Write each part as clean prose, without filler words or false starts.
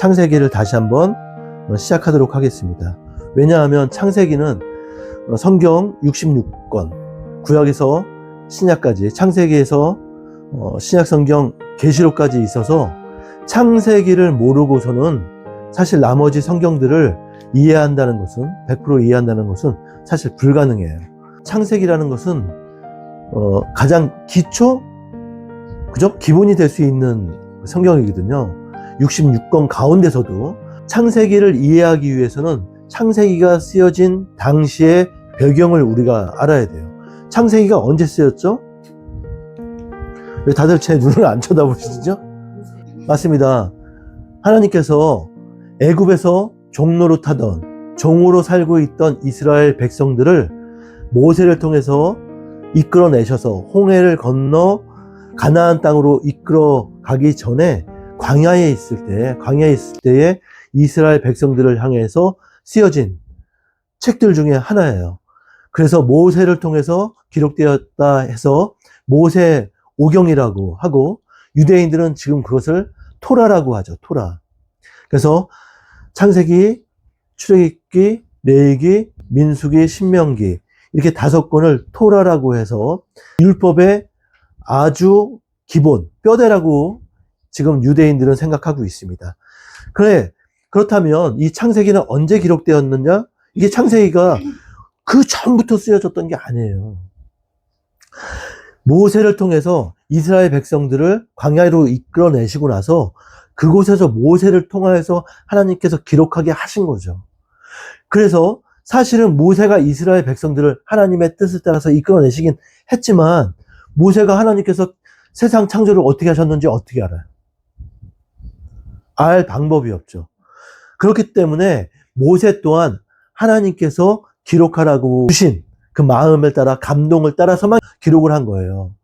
창세기를 다시 한번 시작하도록 하겠습니다. 왜냐하면 창세기는 성경 66권, 구약에서 신약까지, 창세기에서 신약 성경 계시록까지 있어서 창세기를 모르고서는 사실 나머지 성경들을 이해한다는 것은 100% 이해한다는 것은 사실 불가능해요. 창세기라는 것은 가장 기초, 그죠? 기본이 될 수 있는 성경이거든요. 66권 가운데서도 창세기를 이해하기 위해서는 창세기가 쓰여진 당시의 배경을 우리가 알아야 돼요. 창세기가 언제 쓰였죠? 왜 다들 제 눈을 안 쳐다보시죠? 맞습니다. 하나님께서 애굽에서 종로로 타던, 종으로 살고 있던 이스라엘 백성들을 모세를 통해서 이끌어내셔서 홍해를 건너 가나안 땅으로 이끌어 가기 전에 광야에 있을 때에 이스라엘 백성들을 향해서 쓰여진 책들 중에 하나예요. 그래서 모세를 통해서 기록되었다 해서 모세 오경이라고 하고, 유대인들은 지금 그것을 토라라고 하죠. 토라. 그래서 창세기, 출애굽기, 레위기, 민수기, 신명기, 이렇게 5권을 토라라고 해서 율법의 아주 기본, 뼈대라고 지금 유대인들은 생각하고 있습니다. 그렇다면 이 창세기는 언제 기록되었느냐? 이게 창세기가 그 전부터 쓰여졌던 게 아니에요. 모세를 통해서 이스라엘 백성들을 광야로 이끌어내시고 나서 그곳에서 모세를 통하여서 하나님께서 기록하게 하신 거죠. 그래서 사실은 모세가 이스라엘 백성들을 하나님의 뜻을 따라서 이끌어내시긴 했지만, 모세가 하나님께서 세상 창조를 어떻게 하셨는지 어떻게 알아요? 알 방법이 없죠. 그렇기 때문에 모세 또한 하나님께서 기록하라고 주신 그 마음을 따라, 감동을 따라서만 기록을 한 거예요.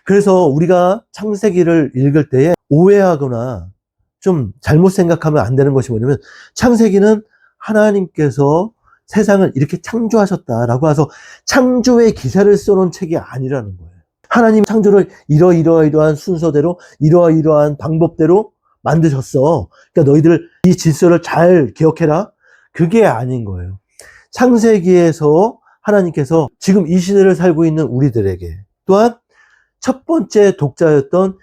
그래서 우리가 창세기를 읽을 때에 오해하거나 좀 잘못 생각하면 안 되는 것이 뭐냐면, 창세기는 하나님께서 세상을 이렇게 창조하셨다라고 해서 창조의 기사를 써놓은 책이 아니라는 거예요. 하나님 창조를 이러이러한 순서대로, 이러이러한 방법대로 만드셨어. 그러니까 너희들 이 질서를 잘 기억해라. 그게 아닌 거예요. 창세기에서 하나님께서 지금 이 시대를 살고 있는 우리들에게, 또한 첫 번째 독자였던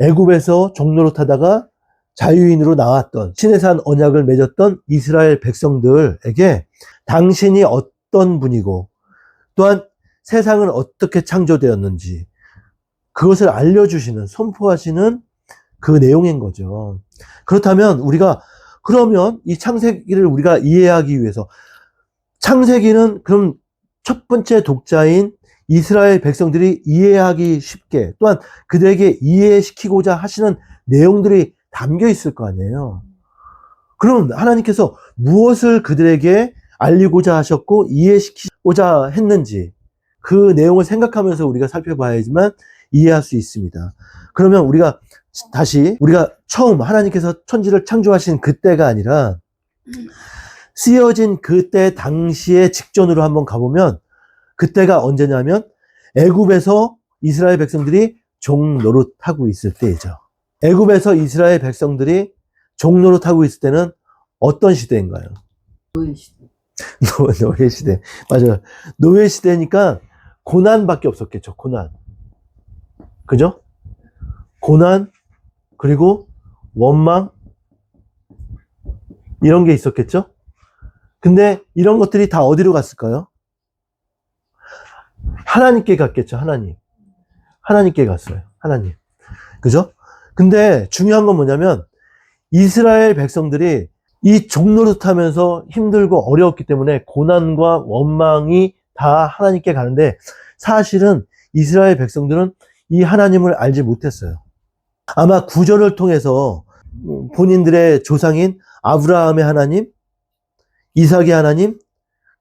애굽에서 종노릇 하다가 자유인으로 나왔던, 시내산 언약을 맺었던 이스라엘 백성들에게 당신이 어떤 분이고, 또한 세상은 어떻게 창조되었는지 그것을 알려주시는, 선포하시는 그 내용인 거죠. 그렇다면 그러면 이 창세기를 우리가 이해하기 위해서, 창세기는 그럼 첫 번째 독자인 이스라엘 백성들이 이해하기 쉽게, 또한 그들에게 이해시키고자 하시는 내용들이 담겨 있을 거 아니에요. 그럼 하나님께서 무엇을 그들에게 알리고자 하셨고 이해시키고자 했는지, 그 내용을 생각하면서 우리가 살펴봐야지만 이해할 수 있습니다. 그러면 우리가 처음 하나님께서 천지를 창조하신 그때가 아니라 쓰여진 그때 당시의 직전으로 한번 가보면, 그때가 언제냐면 애굽에서 이스라엘 백성들이 종노릇하고 있을 때이죠. 애굽에서 이스라엘 백성들이 종노릇하고 있을 때는 어떤 시대인가요? 노예 시대. 노예 시대. 맞아요. 노예 시대니까 고난밖에 없었겠죠. 고난. 그죠? 고난, 그리고 원망, 이런 게 있었겠죠? 근데 이런 것들이 다 어디로 갔을까요? 하나님께 갔겠죠. 하나님께 갔어요. 하나님. 그죠? 근데 중요한 건 뭐냐면, 이스라엘 백성들이 이 종노릇하면서 힘들고 어려웠기 때문에 고난과 원망이 다 하나님께 가는데, 사실은 이스라엘 백성들은 이 하나님을 알지 못했어요. 아마 구절을 통해서 본인들의 조상인 아브라함의 하나님, 이삭의 하나님,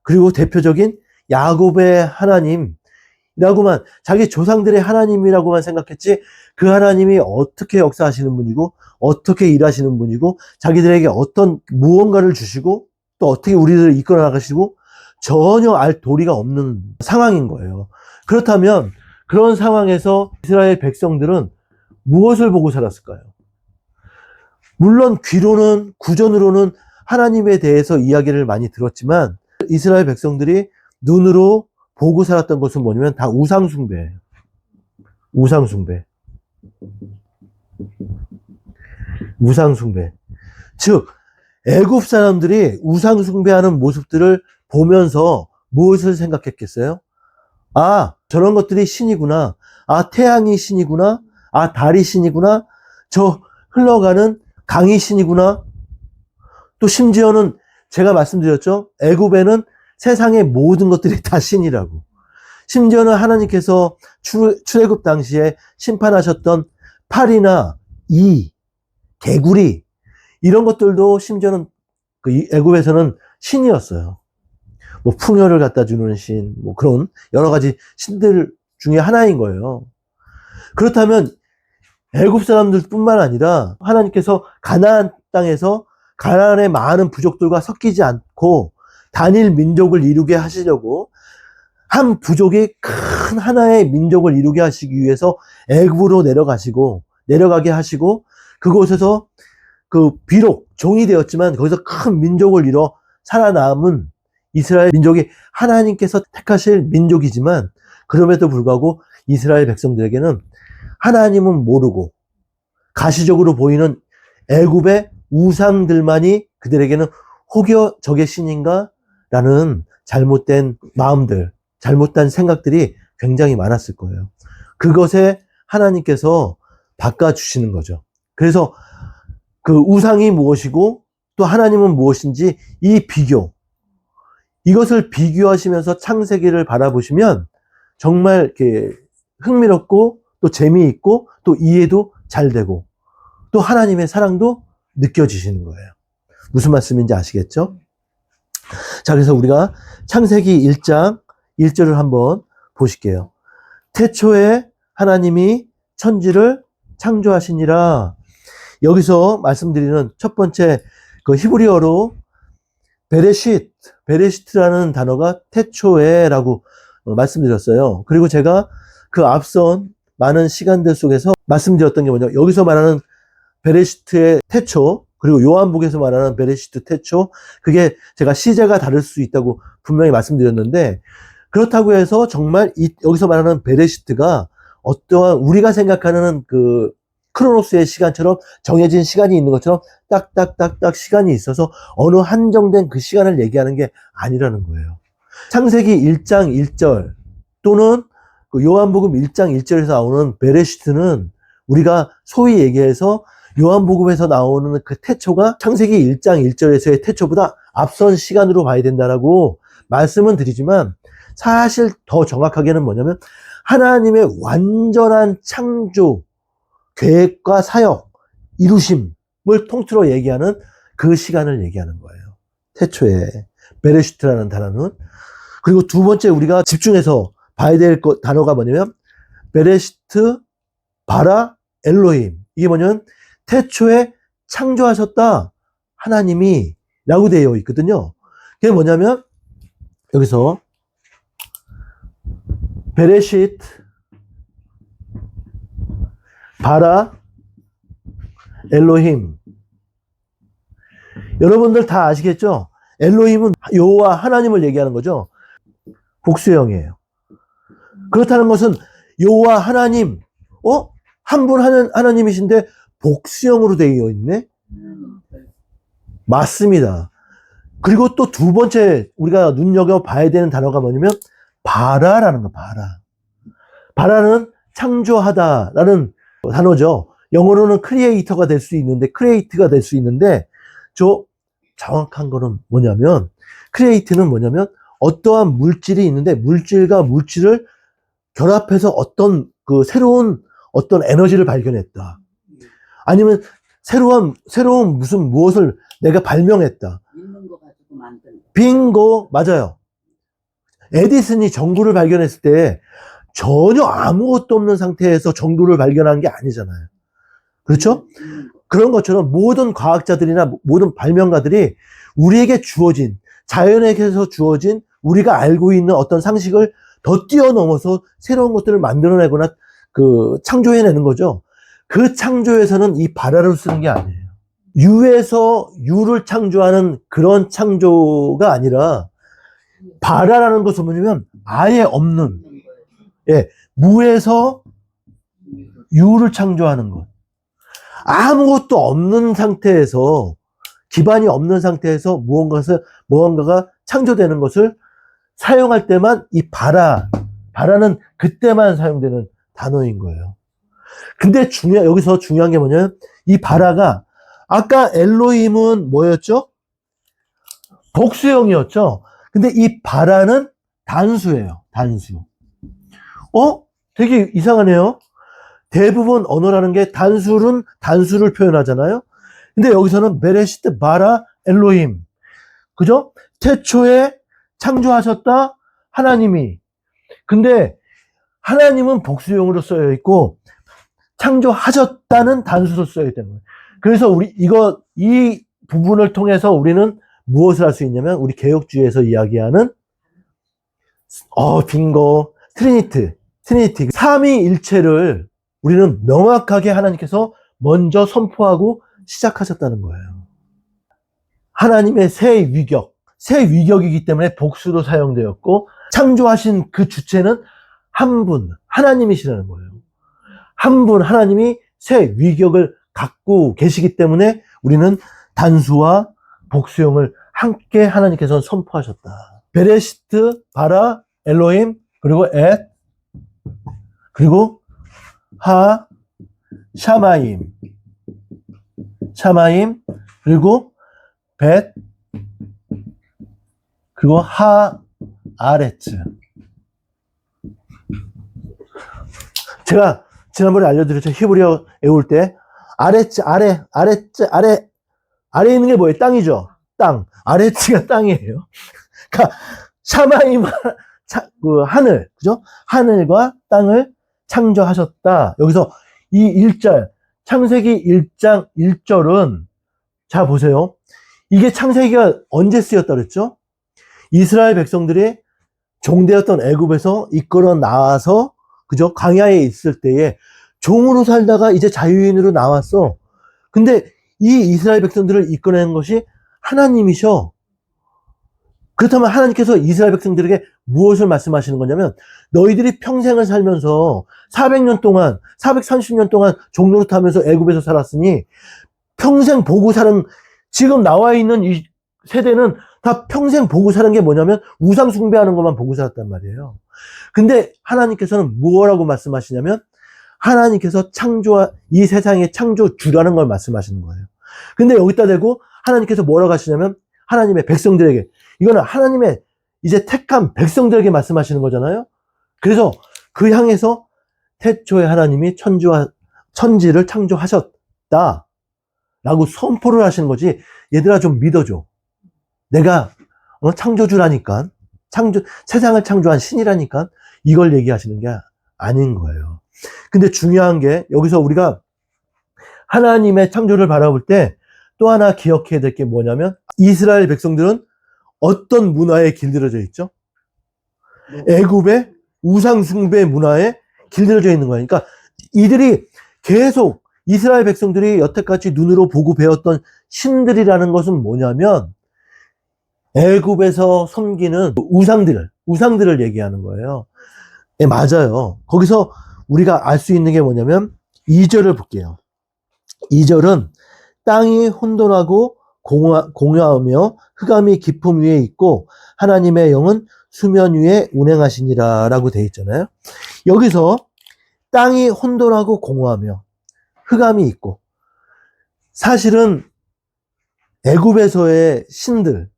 그리고 대표적인 야곱의 하나님이라고만, 자기 조상들의 하나님이라고만 생각했지, 그 하나님이 어떻게 역사하시는 분이고 어떻게 일하시는 분이고 자기들에게 어떤 무언가를 주시고 또 어떻게 우리들을 이끌어 나가시고 전혀 알 도리가 없는 상황인 거예요. 그렇다면 그런 상황에서 이스라엘 백성들은 무엇을 보고 살았을까요? 물론 귀로는, 구전으로는 하나님에 대해서 이야기를 많이 들었지만 이스라엘 백성들이 눈으로 보고 살았던 것은 뭐냐면 다 우상숭배예요. 우상숭배. 우상숭배. 즉 애굽 사람들이 우상숭배하는 모습들을 보면서 무엇을 생각했겠어요? 아, 저런 것들이 신이구나. 아, 태양이 신이구나. 아, 달이 신이구나. 저 흘러가는 강이 신이구나. 또 심지어는 제가 말씀드렸죠. 애굽에는 세상의 모든 것들이 다 신이라고. 심지어는 하나님께서 출애굽 당시에 심판하셨던 파리나 이, 개구리 이런 것들도 심지어는 그 애굽에서는 신이었어요. 뭐 풍요를 갖다 주는 신, 뭐 그런 여러 가지 신들 중에 하나인 거예요. 그렇다면 애굽 사람들뿐만 아니라 하나님께서 가나안 땅에서 가나안의 많은 부족들과 섞이지 않고 단일 민족을 이루게 하시려고 한 부족이 큰 하나의 민족을 이루게 하시기 위해서 애굽으로 내려가게 하시고 그곳에서 그 비록 종이 되었지만 거기서 큰 민족을 이뤄 살아남은 이스라엘 민족이 하나님께서 택하실 민족이지만 그럼에도 불구하고 이스라엘 백성들에게는 하나님은 모르고 가시적으로 보이는 애굽의 우상들만이 그들에게는 혹여 저게 신인가? 라는 잘못된 마음들, 잘못된 생각들이 굉장히 많았을 거예요. 그것에 하나님께서 바꿔주시는 거죠. 그래서 그 우상이 무엇이고 또 하나님은 무엇인지 이 비교, 이것을 비교하시면서 창세기를 바라보시면 정말 이렇게 흥미롭고 또 재미있고 또 이해도 잘 되고 또 하나님의 사랑도 느껴지시는 거예요. 무슨 말씀인지 아시겠죠? 자, 그래서 우리가 창세기 1장 1절을 한번 보실게요. 태초에 하나님이 천지를 창조하시니라. 여기서 말씀드리는 첫 번째 그 히브리어로 베레시트라는 단어가 태초에라고 말씀드렸어요. 그리고 제가 그 앞선 많은 시간들 속에서 말씀드렸던 게 뭐냐, 여기서 말하는 베레시트의 태초, 그리고 요한복에서 말하는 베레시트 태초, 그게 제가 시제가 다를 수 있다고 분명히 말씀드렸는데, 그렇다고 해서 정말 여기서 말하는 베레시트가 어떠한 우리가 생각하는 그 크로노스의 시간처럼 정해진 시간이 있는 것처럼 딱딱딱딱 시간이 있어서 어느 한정된 그 시간을 얘기하는 게 아니라는 거예요. 창세기 1장 1절 또는 그 요한복음 1장 1절에서 나오는 베레시트는 우리가 소위 얘기해서 요한복음에서 나오는 그 태초가 창세기 1장 1절에서의 태초보다 앞선 시간으로 봐야 된다라고 말씀은 드리지만 사실 더 정확하게는 뭐냐면 하나님의 완전한 창조 계획과 사역, 이루심을 통틀어 얘기하는 그 시간을 얘기하는 거예요. 태초에 베레시트라는 단어는. 그리고 두 번째 우리가 집중해서 봐야 될 단어가 뭐냐면 베레시트 바라 엘로힘. 이게 뭐냐면 태초에 창조하셨다 하나님이 라고 되어 있거든요. 그게 뭐냐면 여기서 베레시트 바라 엘로힘. 여러분들 다 아시겠죠? 엘로힘은 여호와 하나님을 얘기하는 거죠. 복수형이에요. 그렇다는 것은 여호와 하나님, 한 분 하나님이신데 복수형으로 되어 있네? 맞습니다. 그리고 또 두 번째 우리가 눈여겨봐야 되는 단어가 뭐냐면 바라라는 거, 바라. 바라는 창조하다라는 단어죠. 영어로는 크리에이터가 될 수 있는데, 크리에이트가 될 수 있는데, 정확한 거는 뭐냐면, 크리에이트는 뭐냐면, 어떠한 물질이 있는데, 물질과 물질을 결합해서 어떤 새로운 어떤 에너지를 발견했다. 아니면 새로운 무엇을 내가 발명했다. 있는 거 가지고 만든 거. 빙고, 맞아요. 에디슨이 전구를 발견했을 때 전혀 아무것도 없는 상태에서 전구를 발견한 게 아니잖아요. 그렇죠? 그런 것처럼 모든 과학자들이나 모든 발명가들이 우리에게 주어진, 자연에게서 주어진 우리가 알고 있는 어떤 상식을 더 뛰어넘어서 새로운 것들을 만들어내거나 창조해내는 거죠. 그 창조에서는 이 바라를 쓰는 게 아니에요. 유에서 유를 창조하는 그런 창조가 아니라 바라라는 것은 뭐냐면 아예 없는, 예, 무에서 유를 창조하는 것. 아무것도 없는 상태에서, 기반이 없는 상태에서 무언가가 창조되는 것을 사용할 때만 이 바라는 그때만 사용되는 단어인 거예요. 근데 여기서 중요한 게 뭐냐면 이 바라가 아까 엘로힘은 뭐였죠? 복수형이었죠. 근데 이 바라는 단수예요. 단수. 되게 이상하네요. 대부분 언어라는 게 단수를 표현하잖아요. 근데 여기서는 베레시트 바라 엘로힘. 그죠? 태초에 창조하셨다 하나님이. 근데 하나님은 복수형으로 쓰여 있고 창조하셨다는 단수로 쓰여 있다는 거예요. 그래서 이 부분을 통해서 우리는 무엇을 할 수 있냐면 우리 개혁주의에서 이야기하는 빙고 트리니티 삼위일체를 우리는 명확하게 하나님께서 먼저 선포하고 시작하셨다는 거예요. 하나님의 새 위격이기 때문에 복수로 사용되었고 창조하신 그 주체는 한 분, 하나님이시라는 거예요. 한 분 하나님이 새 위격을 갖고 계시기 때문에 우리는 단수와 복수형을 함께 하나님께서 선포하셨다. 베레시트, 바라, 엘로힘, 그리고 그리고 샤마임, 그리고 그리고 아레츠. 제가 지난번에 알려드렸죠. 히브리어 외울 때 아레츠, 아래 있는 게 뭐예요? 땅이죠. 땅. 아레츠가 땅이에요. 그러니까 샤마임, 하늘, 그죠? 하늘과 땅을 창조하셨다. 여기서 이 1절, 창세기 1장 1절은 자 보세요. 이게 창세기가 언제 쓰였다 그랬죠? 이스라엘 백성들이 종되었던 애굽에서 이끌어 나와서 그죠? 광야에 있을 때에 종으로 살다가 이제 자유인으로 나왔어. 근데 이 이스라엘 백성들을 이끌어낸 것이 하나님이셔. 그렇다면 하나님께서 이스라엘 백성들에게 무엇을 말씀하시는 거냐면 너희들이 평생을 살면서 400년 동안 430년 동안 종노릇 하면서 애굽에서 살았으니 평생 보고 사는 지금 나와 있는 이 세대는 다 평생 보고 사는 게 뭐냐면 우상 숭배하는 것만 보고 살았단 말이에요. 근데 하나님께서는 뭐라고 말씀하시냐면 하나님께서 이 세상의 창조주라는 걸 말씀하시는 거예요. 근데 여기다 대고 하나님께서 뭐라고 하시냐면 하나님의 백성들에게, 이거는 하나님의 이제 택한 백성들에게 말씀하시는 거잖아요. 그래서 그 향해서 태초에 하나님이 천지를 창조하셨다 라고 선포를 하시는 거지. 얘들아 좀 믿어줘. 내가 창조주라니까, 세상을 창조한 신이라니까 이걸 얘기하시는 게 아닌 거예요. 근데 중요한 게 여기서 우리가 하나님의 창조를 바라볼 때 또 하나 기억해야 될 게 뭐냐면 이스라엘 백성들은 어떤 문화에 길들여져 있죠? 애굽의 우상 숭배 문화에 길들여져 있는 거예요. 그러니까 이들이 계속 이스라엘 백성들이 여태까지 눈으로 보고 배웠던 신들이라는 것은 뭐냐면 애굽에서 섬기는 우상들을 얘기하는 거예요. 네, 맞아요. 거기서 우리가 알 수 있는 게 뭐냐면 2절을 볼게요. 2절은 땅이 혼돈하고 공허하며 흑암이 깊음 위에 있고 하나님의 영은 수면 위에 운행하시니라 라고 되어 있잖아요. 여기서 땅이 혼돈하고 공허하며 흑암이 있고, 사실은 애굽에서의 신들,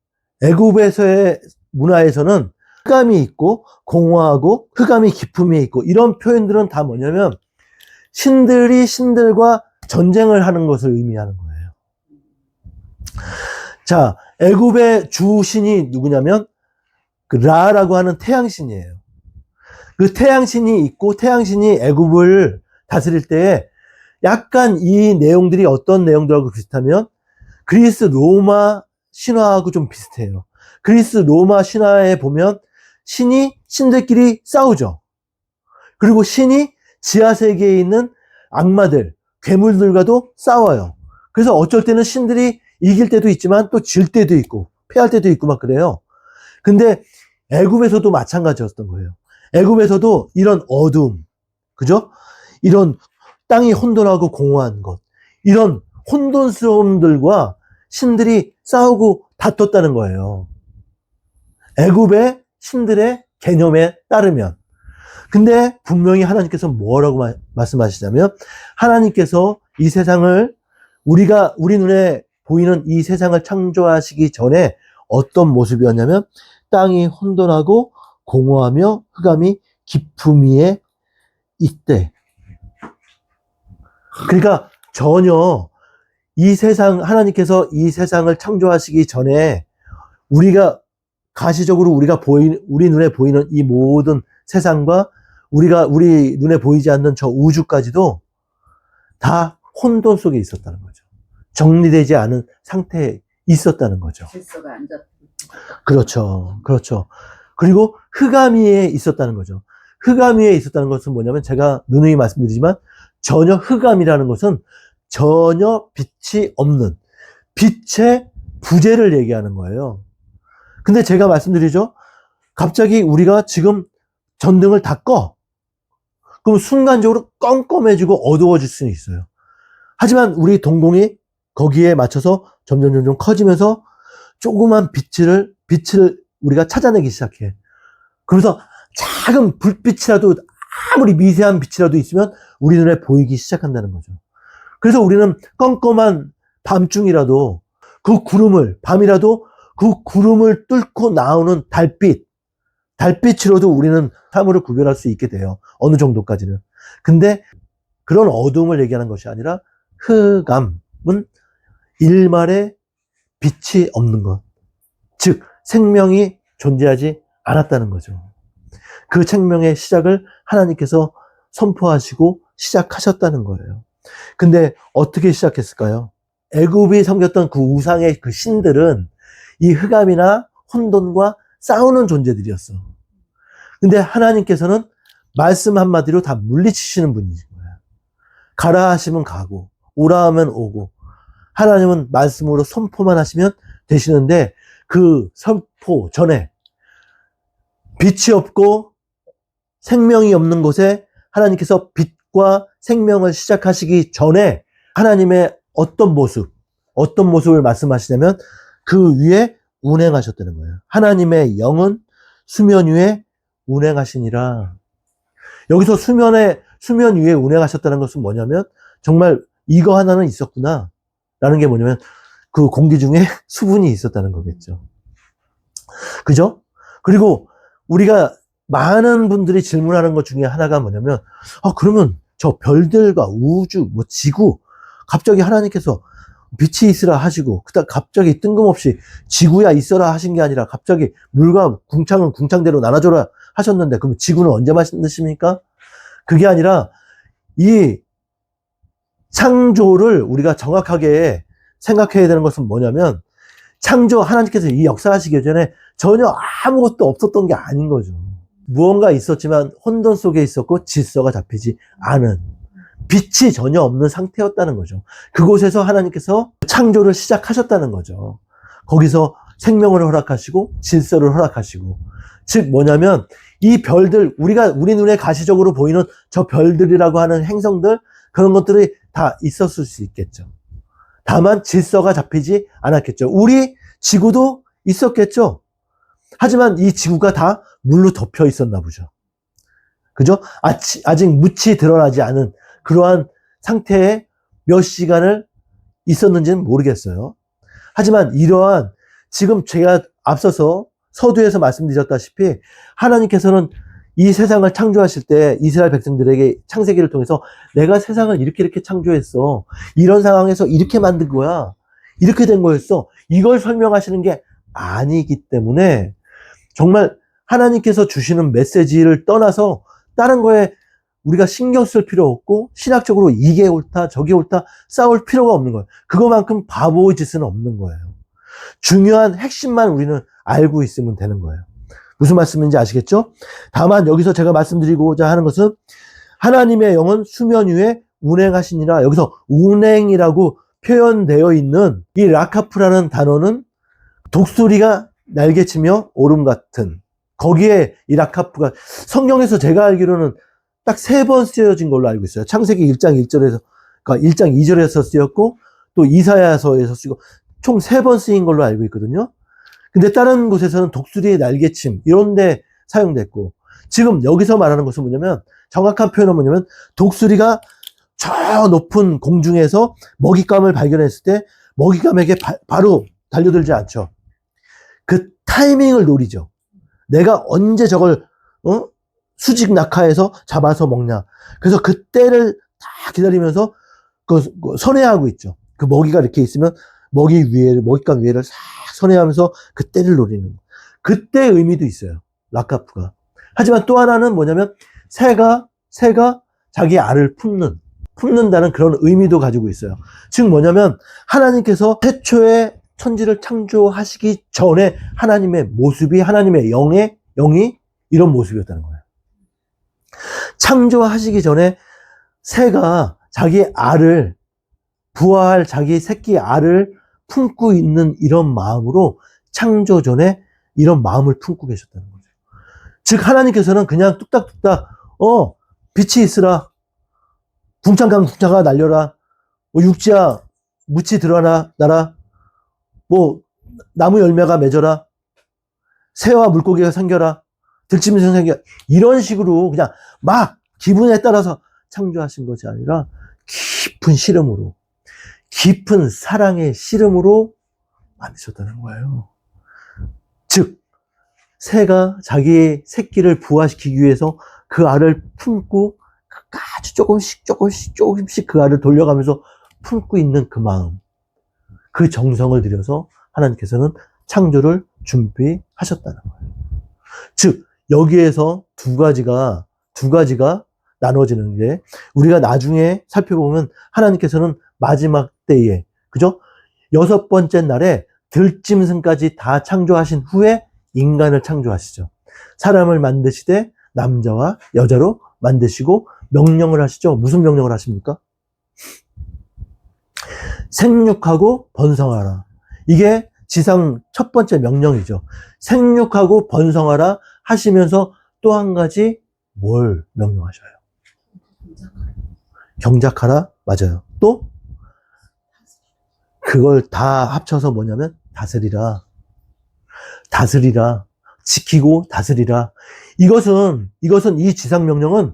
애굽에서의 문화에서는 흑암이 있고 공허하고 흑암이 깊음 위에 있고 이런 표현들은 다 뭐냐면 신들이 신들과 전쟁을 하는 것을 의미하는 거예요. 자, 애굽의 주신이 누구냐면 그 라라고 하는 태양신이에요. 그 태양신이 있고 태양신이 애굽을 다스릴 때에 약간 이 내용들이 어떤 내용들하고 비슷하면 그리스 로마 신화하고 좀 비슷해요. 그리스 로마 신화에 보면 신들끼리 싸우죠. 그리고 신이 지하세계에 있는 악마들, 괴물들과도 싸워요. 그래서 어쩔 때는 신들이 이길 때도 있지만 또 질 때도 있고 패할 때도 있고 막 그래요. 근데 애굽에서도 마찬가지였던 거예요. 애굽에서도 이런 어둠, 그죠? 이런 땅이 혼돈하고 공허한 것, 이런 혼돈스러움들과 신들이 싸우고 다퉜다는 거예요. 애굽의 신들의 개념에 따르면. 근데 분명히 하나님께서 뭐라고 말씀하시냐면, 하나님께서 이 세상을 우리 눈에 보이는 이 세상을 창조하시기 전에 어떤 모습이었냐면 땅이 혼돈하고 공허하며 흑암이 깊음 위에 있대. 그러니까 전혀 이 세상, 하나님께서 이 세상을 창조하시기 전에 우리가 가시적으로 우리 눈에 보이는 이 모든 세상과 우리 눈에 보이지 않는 저 우주까지도 다 혼돈 속에 있었다는 거죠. 정리되지 않은 상태에 있었다는 거죠. 질서가 안 잡혀. 그렇죠. 그렇죠. 그리고 흑암 위에 있었다는 거죠. 흑암 위에 있었다는 것은 뭐냐면 제가 누누이 말씀드리지만 전혀 흑암이라는 것은 전혀 빛이 없는 빛의 부재를 얘기하는 거예요. 근데 제가 말씀드리죠. 갑자기 우리가 지금 전등을 다 꺼. 그럼 순간적으로 껌껌해지고 어두워질 수는 있어요. 하지만 우리 동공이 거기에 맞춰서 점점 커지면서 조그만 빛을 우리가 찾아내기 시작해. 그래서 작은 불빛이라도 아무리 미세한 빛이라도 있으면 우리 눈에 보이기 시작한다는 거죠. 그래서 우리는 껌껌한 밤중이라도 밤이라도 그 구름을 뚫고 나오는 달빛으로도 우리는 사물을 구별할 수 있게 돼요. 어느 정도까지는. 근데 그런 어두움을 얘기하는 것이 아니라 흑암은 일말의 빛이 없는 것. 즉, 생명이 존재하지 않았다는 거죠. 그 생명의 시작을 하나님께서 선포하시고 시작하셨다는 거예요. 근데 어떻게 시작했을까요? 애굽이 섬겼던 그 우상의 그 신들은 이 흑암이나 혼돈과 싸우는 존재들이었어. 근데 하나님께서는 말씀 한마디로 다 물리치시는 분이신 거예요. 가라 하시면 가고, 오라 하면 오고, 하나님은 말씀으로 선포만 하시면 되시는데 그 선포 전에 빛이 없고 생명이 없는 곳에 하나님께서 빛과 생명을 시작하시기 전에 하나님의 어떤 모습을 말씀하시냐면 그 위에 운행하셨다는 거예요. 하나님의 영은 수면 위에 운행하시니라. 여기서 수면 위에 운행하셨다는 것은 뭐냐면 정말 이거 하나는 있었구나 라는 게 뭐냐면 그 공기 중에 수분이 있었다는 거겠죠. 그죠? 그리고 우리가 많은 분들이 질문하는 것 중에 하나가 뭐냐면 그러면 저 별들과 우주, 지구 갑자기 하나님께서 빛이 있으라 하시고 그다음 갑자기 뜬금없이 지구야 있어라 하신 게 아니라 갑자기 물과 궁창은 궁창대로 나눠줘라 하셨는데 그럼 지구는 언제 만드십니까? 그게 아니라 이 창조를 우리가 정확하게 생각해야 되는 것은 뭐냐면 하나님께서 이 역사하시기 전에 전혀 아무것도 없었던 게 아닌 거죠. 무언가 있었지만 혼돈 속에 있었고 질서가 잡히지 않은 빛이 전혀 없는 상태였다는 거죠. 그곳에서 하나님께서 창조를 시작하셨다는 거죠. 거기서 생명을 허락하시고 질서를 허락하시고 즉 뭐냐면 이 별들 우리 눈에 가시적으로 보이는 저 별들이라고 하는 행성들 그런 것들이 다 있었을 수 있겠죠. 다만 질서가 잡히지 않았겠죠. 우리 지구도 있었겠죠. 하지만 이 지구가 다 물로 덮여 있었나 보죠. 그죠? 아직 묻히 드러나지 않은 그러한 상태에 몇 시간을 있었는지는 모르겠어요. 하지만 이러한 지금 제가 앞서서 서두에서 말씀드렸다시피 하나님께서는 이 세상을 창조하실 때 이스라엘 백성들에게 창세기를 통해서 내가 세상을 이렇게 창조했어. 이런 상황에서 이렇게 만든 거야. 이렇게 된 거였어. 이걸 설명하시는 게 아니기 때문에 정말 하나님께서 주시는 메시지를 떠나서 다른 거에 우리가 신경 쓸 필요 없고 신학적으로 이게 옳다 저게 옳다 싸울 필요가 없는 거예요. 그거만큼 바보의 짓은 없는 거예요. 중요한 핵심만 우리는 알고 있으면 되는 거예요. 무슨 말씀인지 아시겠죠? 다만 여기서 제가 말씀드리고자 하는 것은 하나님의 영은 수면 위에 운행하시니라. 여기서 운행이라고 표현되어 있는 이 라카프라는 단어는 독수리가 날개치며 오름 같은, 거기에 이 라카프가 성경에서 제가 알기로는 딱 3번 쓰여진 걸로 알고 있어요. 창세기 1장 1절에서, 그러니까 1장 2절에서 쓰였고 또 이사야서에서 쓰고 총 3번 쓰인 걸로 알고 있거든요. 근데 다른 곳에서는 독수리의 날개침 이런 데 사용됐고, 지금 여기서 말하는 것은 뭐냐면, 정확한 표현은 뭐냐면, 독수리가 저 높은 공중에서 먹잇감을 발견했을 때 먹잇감에게 바로 달려들지 않죠. 그 타이밍을 노리죠. 내가 언제 저걸 수직 낙하해서 잡아서 먹냐. 그래서 그때를 다 기다리면서 선회하고 있죠. 그 먹이가 이렇게 있으면 먹잇감 위에를 싹 선회하면서 그때를 노리는 거. 그때의 의미도 있어요. 라카프가. 하지만 또 하나는 뭐냐면 새가 자기 알을 품는다는 그런 의미도 가지고 있어요. 즉 뭐냐면 하나님께서 태초에 천지를 창조하시기 전에 하나님의 모습이, 하나님의 영이 이런 모습이었다는 거예요. 창조하시기 전에 새가 자기 알을, 부화할 자기 새끼 알을 품고 있는 이런 마음으로 창조 전에 이런 마음을 품고 계셨다는 거죠. 즉 하나님께서는 그냥 뚝딱뚝딱 빛이 있으라, 궁창가 날려라, 육지야 묻이 드러나라, 나무 열매가 맺어라, 새와 물고기가 생겨라, 들짐승 생겨, 이런 식으로 그냥 막 기분에 따라서 창조하신 것이 아니라 깊은 씨름으로, 깊은 사랑의 씨름으로 만드셨다는 거예요. 즉 새가 자기의 새끼를 부화시키기 위해서 그 알을 품고 아주 조금씩 그 알을 돌려가면서 품고 있는 그 마음, 그 정성을 들여서 하나님께서는 창조를 준비하셨다는 거예요. 즉 여기에서 두 가지가 나눠지는 게, 우리가 나중에 살펴보면 하나님께서는 마지막 때에, 그죠? 6번째 날에 들짐승까지 다 창조하신 후에 인간을 창조하시죠. 사람을 만드시되 남자와 여자로 만드시고 명령을 하시죠. 무슨 명령을 하십니까? 생육하고 번성하라. 이게 지상 첫 번째 명령이죠. 생육하고 번성하라 하시면서 또 한 가지 뭘 명령하셔요? 경작하라. 맞아요. 또 그걸 다 합쳐서 뭐냐면 다스리라. 지키고 다스리라. 이것은 이 지상 명령은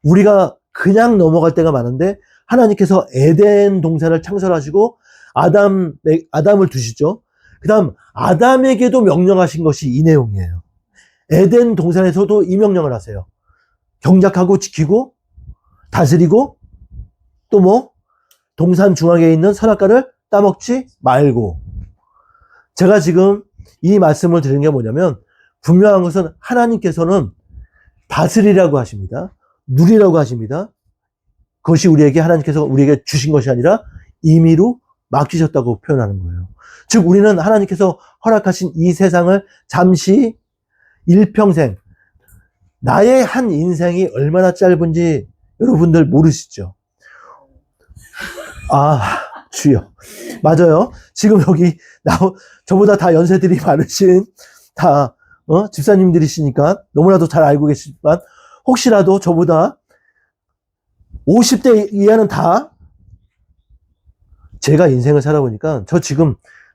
우리가 그냥 넘어갈 때가 많은데, 하나님께서 에덴 동산을 창설하시고 아담을 두시죠. 그 다음 아담에게도 명령하신 것이 이 내용이에요. 에덴 동산에서도 이 명령을 하세요. 경작하고 지키고 다스리고, 또 동산 중앙에 있는 선악과를 따먹지 말고. 제가 지금 이 말씀을 드리는 게 뭐냐면, 분명한 것은 하나님께서는 다스리라고 하십니다. 누리라고 하십니다. 그것이 하나님께서 우리에게 주신 것이 아니라 임의로 맡기셨다고 표현하는 거예요. 즉 우리는 하나님께서 허락하신 이 세상을 잠시 일평생, 나의 한 인생이 얼마나 짧은지 여러분들 모르시죠? 주여. 맞아요. 지금 여기 저보다 다 연세들이 많으신 집사님들이시니까 너무나도 잘 알고 계시지만, 혹시라도 저보다 50대 이하는 다 제가 인생을 살아보니까,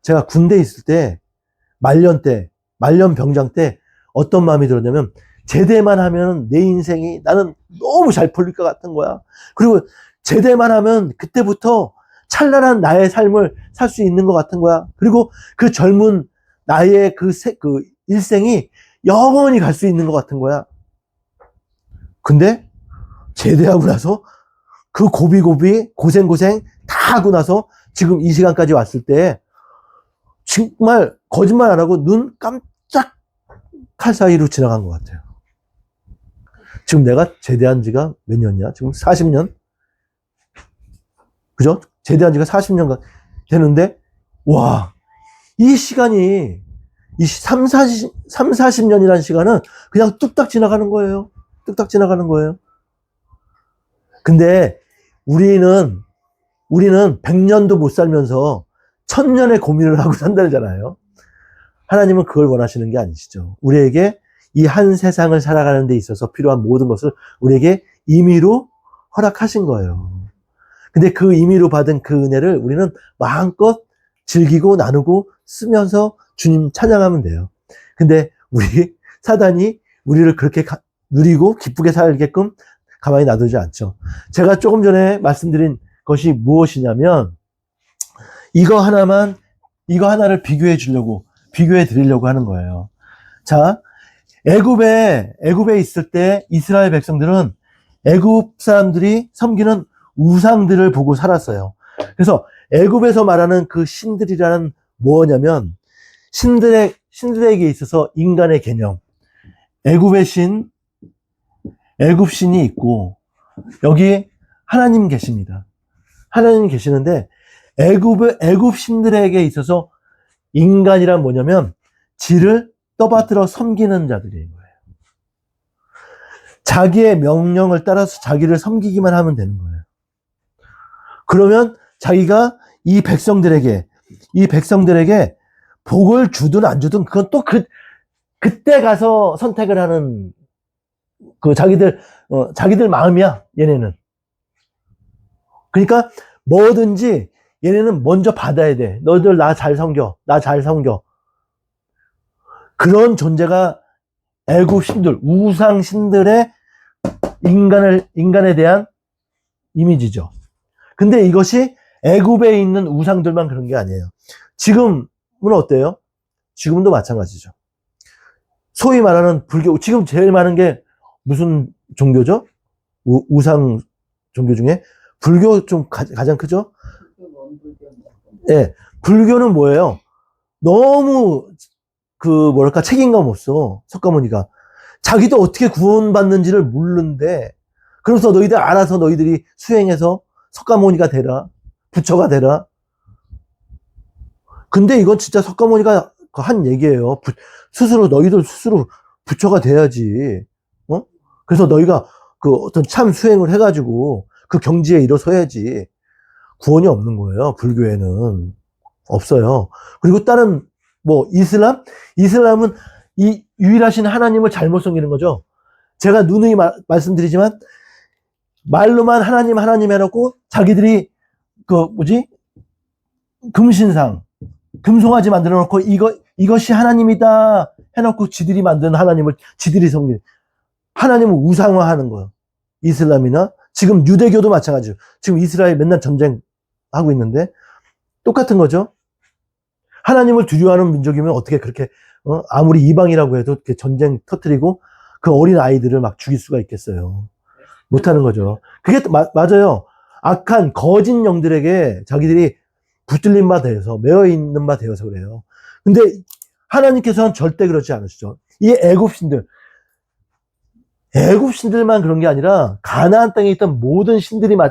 제가 군대에 있을 때, 말년 병장 때 어떤 마음이 들었냐면, 제대만 하면 내 인생이 나는 너무 잘 풀릴 것 같은 거야. 그리고 제대만 하면 그때부터 찬란한 나의 삶을 살 수 있는 것 같은 거야. 그리고 그 젊은 나의 그 일생이 영원히 갈 수 있는 것 같은 거야. 근데 제대하고 나서 그 고비고비 고생 다 하고 나서 지금 이 시간까지 왔을 때 정말 거짓말 안 하고 눈 깜짝할 사이로 지나간 것 같아요. 지금 내가 제대한 지가 몇 년이야? 지금 40년? 그죠? 제대한 지가 40년 되는데, 와, 이 시간이, 이 40년이라는 시간은 그냥 뚝딱 지나가는 거예요. 뚝딱 지나가는 거예요. 근데 우리는 우리는 100년도 못 살면서 1000년의 고민을 하고 산다잖아요. 하나님은 그걸 원하시는 게 아니시죠. 우리에게 이 한 세상을 살아가는 데 있어서 필요한 모든 것을 우리에게 임의로 허락하신 거예요. 근데 그 임의로 받은 그 은혜를 우리는 마음껏 즐기고 나누고 쓰면서 주님 찬양하면 돼요. 근데 사단이 우리를 그렇게 누리고 기쁘게 살게끔 가만히 놔두지 않죠. 제가 조금 전에 말씀드린 것이 무엇이냐면 이거 하나를 비교해 드리려고 하는 거예요. 자, 애굽에 있을 때 이스라엘 백성들은 애굽 사람들이 섬기는 우상들을 보고 살았어요. 그래서 애굽에서 말하는 그 신들이라는 뭐냐면 신들에게 있어서 인간의 개념, 애굽의 신, 애굽 신이 있고 여기 하나님 계십니다. 하나님 계시는데 애굽 신들에게 있어서 인간이란 뭐냐면 지를 떠받들어 섬기는 자들인 거예요. 자기의 명령을 따라서 자기를 섬기기만 하면 되는 거예요. 그러면 자기가 이 백성들에게 복을 주든 안 주든 그건 또 그때 가서 선택을 하는 자기들 마음이야, 얘네는. 그러니까 뭐든지 얘네는 먼저 받아야 돼. 너희들 나 잘 섬겨. 그런 존재가 애굽 신들, 우상 신들의 인간에 대한 이미지죠. 근데 이것이 애굽에 있는 우상들만 그런 게 아니에요. 지금은 어때요? 지금도 마찬가지죠. 소위 말하는 불교, 지금 제일 많은 게 무슨 종교죠? 우상 종교 중에 불교 좀 가장 크죠? 네, 불교는 뭐예요? 너무 책임감 없어. 석가모니가 자기도 어떻게 구원받는지를 모르는데, 그래서 너희들 알아서 너희들이 수행해서 석가모니가 되라, 부처가 되라. 근데 이건 진짜 석가모니가 한 얘기예요. 너희들 스스로 부처가 돼야지. 그래서 너희가 어떤 참 수행을 해가지고 그 경지에 일어서야지. 구원이 없는 거예요. 불교에는 없어요. 그리고 다른 이슬람은 이 유일하신 하나님을 잘못 섬기는 거죠. 제가 누누이 말씀드리지만 말로만 하나님 해놓고 자기들이 금신상 금송아지 만들어 놓고 이것이 하나님이다 해놓고 지들이 만든 하나님을 지들이 섬기는, 하나님을 우상화하는 거예요. 이슬람이나 지금 유대교도 마찬가지죠. 지금 이스라엘 맨날 전쟁하고 있는데 똑같은 거죠. 하나님을 두려워하는 민족이면 어떻게 그렇게 아무리 이방이라고 해도 이렇게 전쟁 터뜨리고 그 어린 아이들을 막 죽일 수가 있겠어요. 못하는 거죠. 그게 맞아요. 악한 거짓 영들에게 자기들이 붙들린 바 되어서, 매어 있는 바 되어서 그래요. 근데 하나님께서는 절대 그렇지 않으시죠. 이 애굽 신들만 그런 게 아니라 가나안 땅에 있던 모든